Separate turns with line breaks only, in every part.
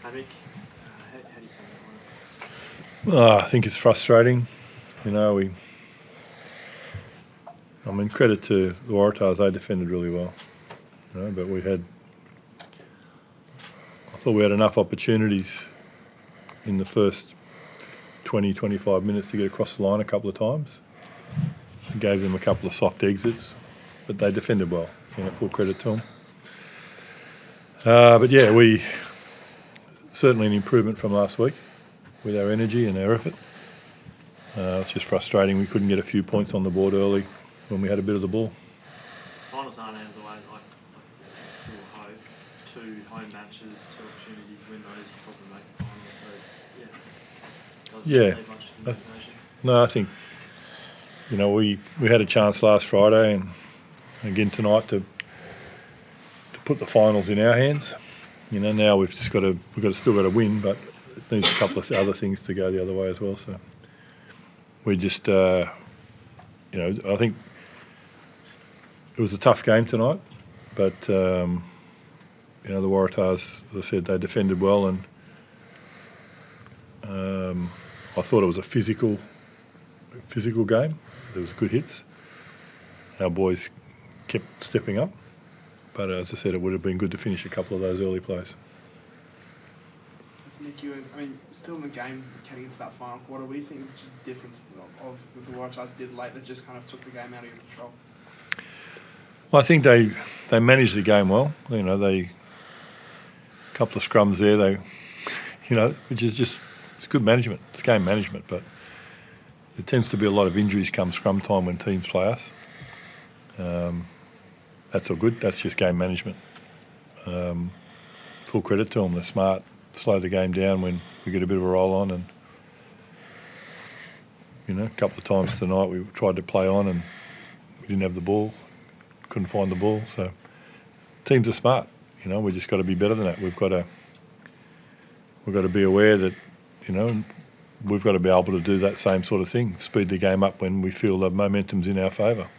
Mick, how do you say that one?
I think it's frustrating. Credit to the Waratahs, they defended really well. But I thought we had enough opportunities in the first 20, 25 minutes to get across the line a couple of times. We gave them a couple of soft exits, but they defended well. Full credit to them. But yeah, we certainly an improvement from last week with our energy and our effort. It's just frustrating we couldn't get a few points on the board early when we had a bit of the ball.
Finals aren't out of the way, like still hope. 2 home matches, 2 opportunities, win those, you probably make the finals. So it's, doesn't leave much to the imagination.
No, I think, we had a chance last Friday and again tonight to put the finals in our hands. Now we've still got to win, but it needs a couple of other things to go the other way as well. So we just, I think it was a tough game tonight, but the Waratahs, as I said, they defended well, and I thought it was a physical game. There was good hits. Our boys kept stepping up, but as I said, it would have been good to finish a couple of those early plays.
Mick, still in the game, heading into that final quarter, what do you think is just the difference of what the Waratahs did late that just kind of took the game out of your control?
Well, I think they managed the game well. A couple of scrums there, which is just, it's good management. It's game management, but there tends to be a lot of injuries come scrum time when teams play us. That's all good. That's just game management. Full credit to them. They're smart. Slow the game down when we get a bit of a roll on, and a couple of times tonight we tried to play on and we didn't have the ball, couldn't find the ball. So teams are smart. We just got to be better than that. We've got to be aware that we've got to be able to do that same sort of thing, speed the game up when we feel the momentum's in our favour.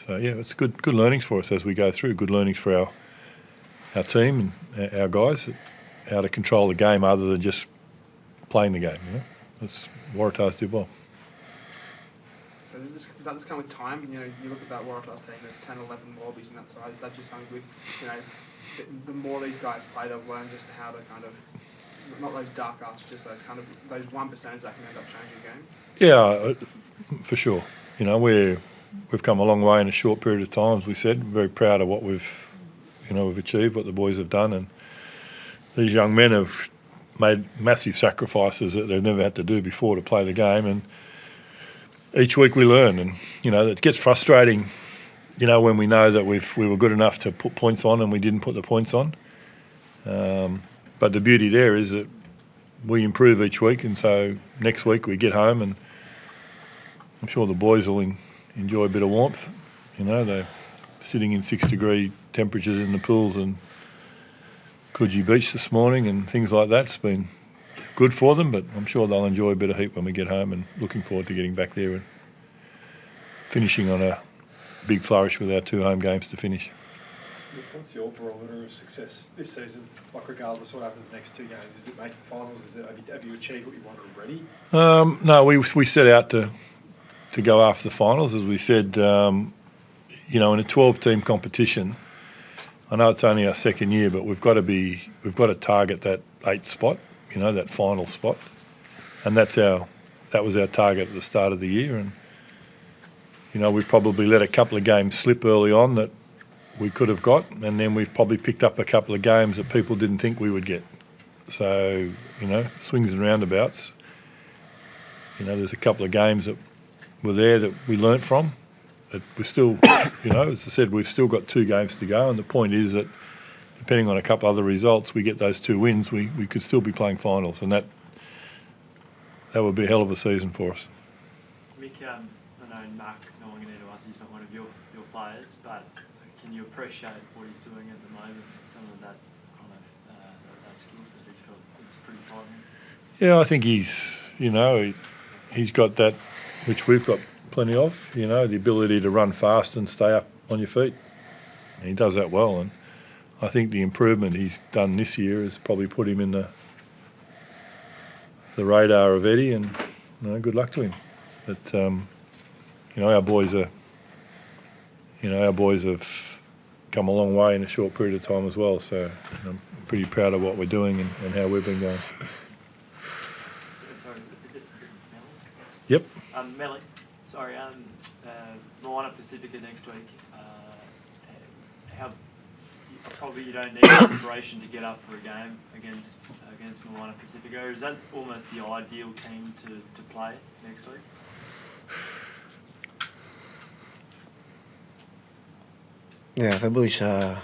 So yeah, it's good learnings for us as we go through. Good learnings for our team and our guys, how to control the game other than just playing the game. That's Waratahs did well.
So does that just come with time? You look at that Waratahs team, there's 10, 11 Wallabies in that side. Is that just something with, the more these guys play, they'll learn just how to kind of, not those dark arts, just those 1% that can end up changing the game?
Yeah, for sure. We've come a long way in a short period of time, as we said. Very proud of what we've achieved, what the boys have done, and these young men have made massive sacrifices that they've never had to do before to play the game, and each week we learn, and it gets frustrating when we know that we were good enough to put points on and we didn't put the points on, but the beauty there is that we improve each week, and so next week we get home and I'm sure the boys will enjoy a bit of warmth. They're sitting in 6-degree temperatures in the pools and Coogee Beach this morning and things like that. It's been good for them, but I'm sure they'll enjoy a bit of heat when we get home, and looking forward to getting back there and finishing on a big flourish with our 2 home games to finish.
What's your barometer of success this season? Like, regardless of what happens the next 2 games, is it making finals? Have you achieved what you wanted already?
No, we set out to go after the finals, as we said. In a 12-team competition, I know it's only our second year, but we've got to target that 8th spot, that final spot, and that was our target at the start of the year. And we probably let a couple of games slip early on that we could have got, and then we've probably picked up a couple of games that people didn't think we would get. So swings and roundabouts. There's a couple of games that were there that we learnt from. But we're still, as I said, we've still got 2 games to go, and the point is that depending on a couple other results, we get those 2 wins, we could still be playing finals, and that would be a hell of a season for us.
Mick, I know Mark Nonganita, he's not one of your players, but can you appreciate what he's doing at the moment? Some of that kind of that skill set he's got, it's pretty frightening.
Yeah, I think he's got that, which we've got plenty of, the ability to run fast and stay up on your feet. And he does that well, and I think the improvement he's done this year has probably put him in the radar of Eddie, and good luck to him. But our boys have come a long way in a short period of time as well. So I'm pretty proud of what we're doing and how we've been going.
Sorry, is it Meli?
Yep.
Meli, sorry, Moana Pacifica next week. How probably you don't need inspiration to get up for a game against Moana Pacifica. Is that almost the ideal team to play next week?
Yeah, the boys are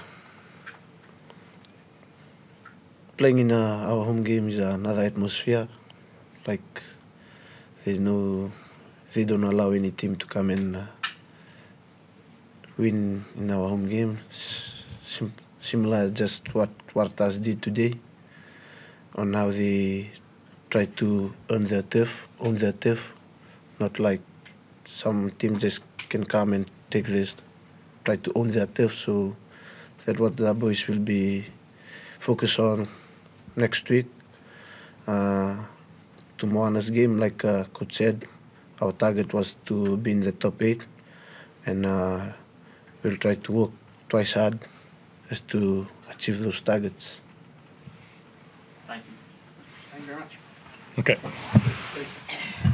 playing in our home game is another atmosphere. Like they don't allow any team to come and win in our home game. Similar just what Waratahs did today, on how they try to own their turf, not like some teams just can come and take this, try to own their turf. So that's what the boys will be focused on next week. To Moana's game, like Coach said, our target was to be in the top 8, and we'll try to work twice hard as to achieve those targets.
Thank you.
Thank you very much.
Okay.
Thanks.